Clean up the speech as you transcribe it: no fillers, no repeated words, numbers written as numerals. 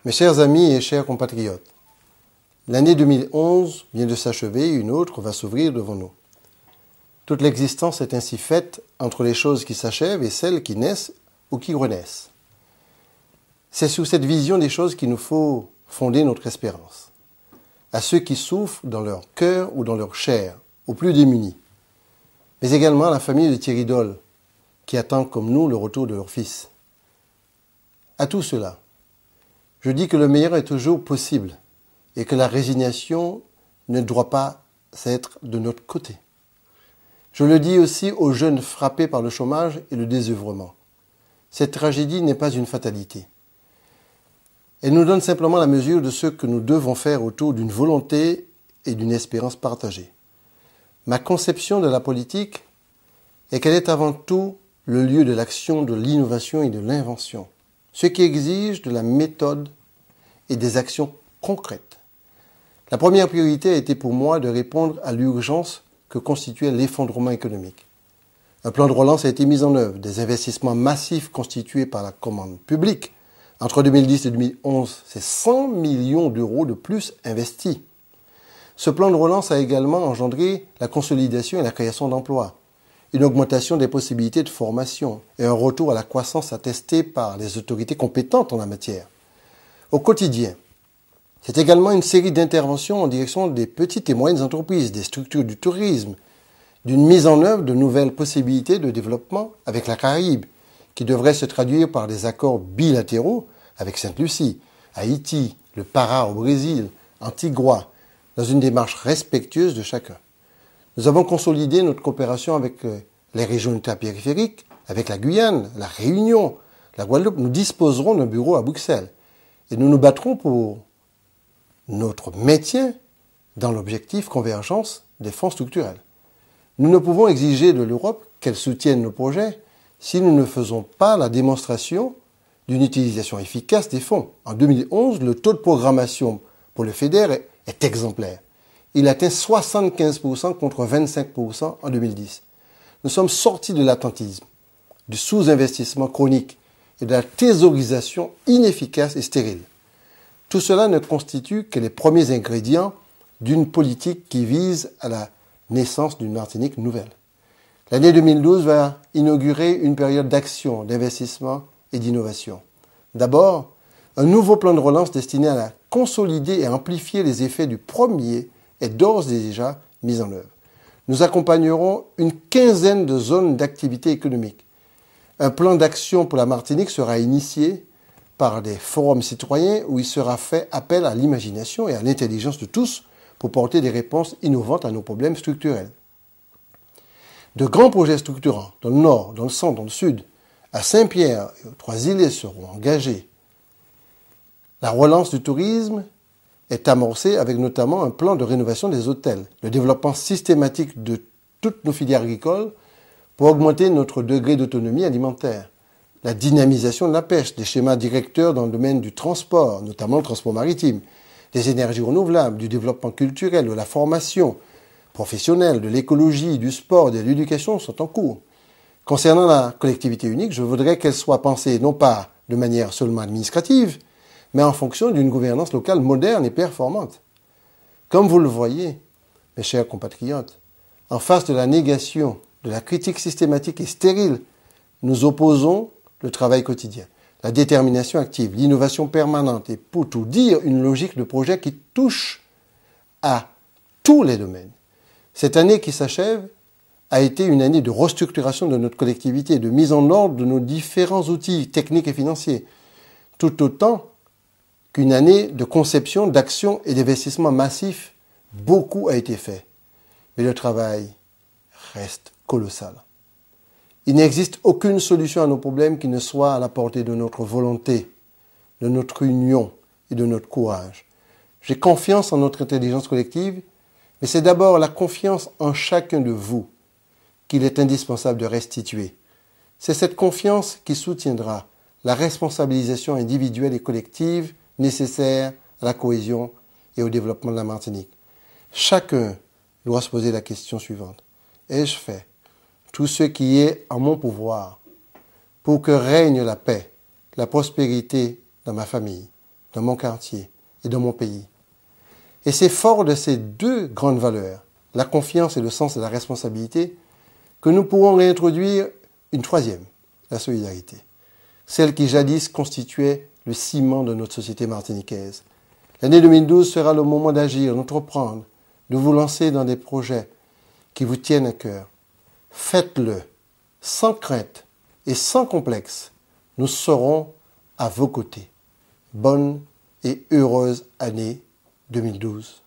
Mes chers amis et chers compatriotes, l'année 2011 vient de s'achever et une autre va s'ouvrir devant nous. Toute l'existence est ainsi faite entre les choses qui s'achèvent et celles qui naissent ou qui renaissent. C'est sous cette vision des choses qu'il nous faut fonder notre espérance. À ceux qui souffrent dans leur cœur ou dans leur chair, aux plus démunis, mais également à la famille de Thierry Dolle, qui attend comme nous le retour de leur fils. À tout cela, je dis que le meilleur est toujours possible et que la résignation ne doit pas être de notre côté. Je le dis aussi aux jeunes frappés par le chômage et le désœuvrement. Cette tragédie n'est pas une fatalité. Elle nous donne simplement la mesure de ce que nous devons faire autour d'une volonté et d'une espérance partagée. Ma conception de la politique est qu'elle est avant tout le lieu de l'action, de l'innovation et de l'invention, ce qui exige de la méthode et des actions concrètes. La première priorité a été pour moi de répondre à l'urgence que constituait l'effondrement économique. Un plan de relance a été mis en œuvre, des investissements massifs constitués par la commande publique. Entre 2010 et 2011, c'est 100 millions d'euros de plus investis. Ce plan de relance a également engendré la consolidation et la création d'emplois, une augmentation des possibilités de formation et un retour à la croissance attesté par les autorités compétentes en la matière. Au quotidien, c'est également une série d'interventions en direction des petites et moyennes entreprises, des structures du tourisme, d'une mise en œuvre de nouvelles possibilités de développement avec la Caraïbe, qui devrait se traduire par des accords bilatéraux avec Sainte-Lucie, Haïti, le Para au Brésil, Antigua, dans une démarche respectueuse de chacun. Nous avons consolidé notre coopération avec les régions ultrapériphériques, avec la Guyane, la Réunion, la Guadeloupe. Nous disposerons d'un bureau à Bruxelles et nous nous battrons pour notre maintien dans l'objectif convergence des fonds structurels. Nous ne pouvons exiger de l'Europe qu'elle soutienne nos projets si nous ne faisons pas la démonstration d'une utilisation efficace des fonds. En 2011, le taux de programmation pour le FEDER est exemplaire. Il atteint 75% contre 25% en 2010. Nous sommes sortis de l'attentisme, du sous-investissement chronique et de la thésaurisation inefficace et stérile. Tout cela ne constitue que les premiers ingrédients d'une politique qui vise à la naissance d'une Martinique nouvelle. L'année 2012 va inaugurer une période d'action, d'investissement et d'innovation. D'abord, un nouveau plan de relance destiné à la consolider et amplifier les effets du premier est d'ores et déjà mis en œuvre. Nous accompagnerons une quinzaine de zones d'activité économique. Un plan d'action pour la Martinique sera initié par des forums citoyens où il sera fait appel à l'imagination et à l'intelligence de tous pour porter des réponses innovantes à nos problèmes structurels. De grands projets structurants dans le nord, dans le centre, dans le sud, à Saint-Pierre et aux Trois-Îlets seront engagés. La relance du tourisme est amorcée avec notamment un plan de rénovation des hôtels, le développement systématique de toutes nos filières agricoles pour augmenter notre degré d'autonomie alimentaire, la dynamisation de la pêche, des schémas directeurs dans le domaine du transport, notamment le transport maritime, des énergies renouvelables, du développement culturel, de la formation professionnelle, de l'écologie, du sport, de l'éducation sont en cours. Concernant la collectivité unique, je voudrais qu'elle soit pensée non pas de manière seulement administrative, mais en fonction d'une gouvernance locale moderne et performante. Comme vous le voyez, mes chers compatriotes, en face de la négation, de la critique systématique et stérile, nous opposons le travail quotidien, la détermination active, l'innovation permanente et pour tout dire, une logique de projet qui touche à tous les domaines. Cette année qui s'achève a été une année de restructuration de notre collectivité, de mise en ordre de nos différents outils techniques et financiers, tout autant qu'une année de conception, d'action et d'investissement massif. Beaucoup a été fait, mais le travail reste colossal. Il n'existe aucune solution à nos problèmes qui ne soit à la portée de notre volonté, de notre union et de notre courage. J'ai confiance en notre intelligence collective, mais c'est d'abord la confiance en chacun de vous qu'il est indispensable de restituer. C'est cette confiance qui soutiendra la responsabilisation individuelle et collective nécessaire à la cohésion et au développement de la Martinique. Chacun doit se poser la question suivante. Ai-je fait tout ce qui est en mon pouvoir pour que règne la paix, la prospérité dans ma famille dans mon quartier et dans mon pays. Et c'est fort de ces deux grandes valeurs, la confiance et le sens de la responsabilité, que nous pourrons réintroduire une troisième, la solidarité. Celle qui jadis constituait le ciment de notre société martiniquaise. L'année 2012 sera le moment d'agir, d'entreprendre, de vous lancer dans des projets qui vous tiennent à cœur. Faites-le, sans crainte et sans complexe. Nous serons à vos côtés. Bonne et heureuse année 2012.